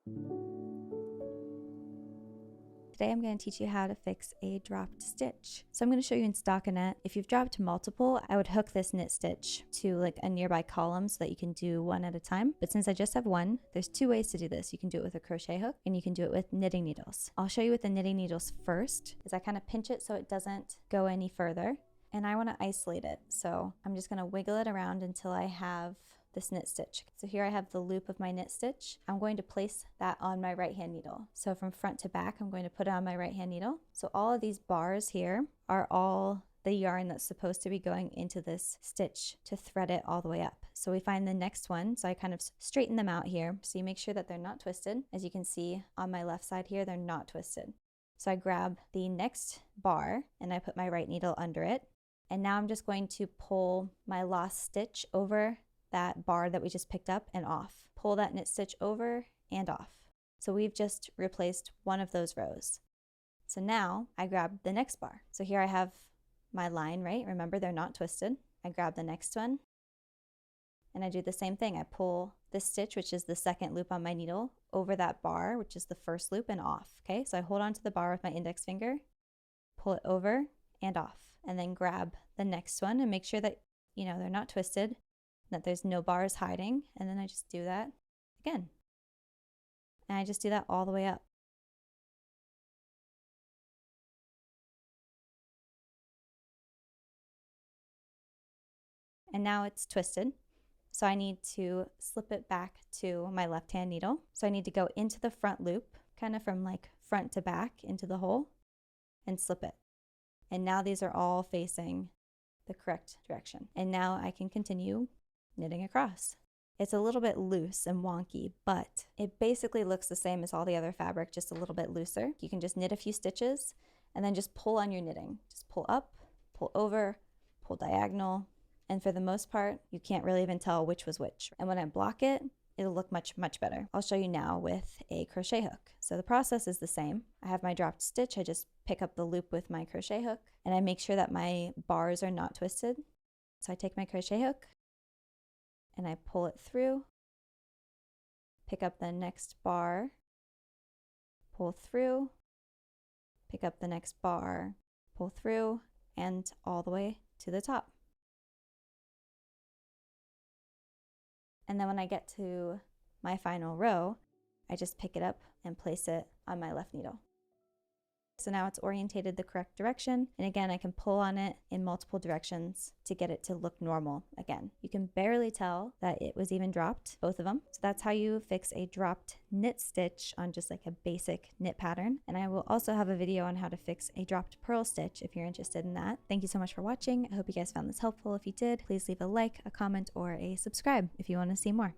Today I'm going to teach you how to fix a dropped stitch. So I'm going to show you in stockinette. If you've dropped multiple, I would hook this knit stitch to like a nearby column so that you can do one at a time. But since I just have one, there's two ways to do this. You can do it with a crochet hook and you can do it with knitting needles. I'll show you with the knitting needles first, is I kind of pinch it so it doesn't go any further. And I want to isolate it. So I'm just going to wiggle it around until I have this knit stitch. So here I have the loop of my knit stitch. I'm going to place that on my right hand needle. So from front to back, I'm going to put it on my right hand needle. So all of these bars here are all the yarn that's supposed to be going into this stitch to thread it all the way up. So we find the next one. So I kind of straighten them out here. So you make sure that they're not twisted. As you can see on my left side here, they're not twisted. So I grab the next bar and I put my right needle under it. And now I'm just going to pull my lost stitch over that bar that we just picked up and off. Pull that knit stitch over and off. So we've just replaced one of those rows. So now I grab the next bar. So here I have my line, right? Remember, they're not twisted. I grab the next one and I do the same thing. I pull this stitch, which is the second loop on my needle, over that bar, which is the first loop, and off. Okay, so I hold onto the bar with my index finger, pull it over and off, and then grab the next one and make sure that, you know, they're not twisted, that there's no bars hiding, and then I just do that again. And I just do that all the way up. And now it's twisted. So I need to slip it back to my left hand needle. So I need to go into the front loop, kind of from like front to back into the hole, and slip it. And now these are all facing the correct direction. And now I can continue knitting across. It's a little bit loose and wonky, but it basically looks the same as all the other fabric, just a little bit looser. You can just knit a few stitches and then just pull on your knitting. Just pull up, pull over, pull diagonal, and for the most part, you can't really even tell which was which. And when I block it, it'll look much, much better. I'll show you now with a crochet hook. So the process is the same. I have my dropped stitch. I just pick up the loop with my crochet hook and I make sure that my bars are not twisted. So I take my crochet hook and I pull it through, pick up the next bar, pull through, pick up the next bar, pull through, and all the way to the top. And then when I get to my final row, I just pick it up and place it on my left needle. So now it's orientated the correct direction. And again, I can pull on it in multiple directions to get it to look normal again. You can barely tell that it was even dropped, both of them. So that's how you fix a dropped knit stitch on just like a basic knit pattern. And I will also have a video on how to fix a dropped purl stitch if you're interested in that. Thank you so much for watching. I hope you guys found this helpful. If you did, please leave a like, a comment, or a subscribe if you want to see more.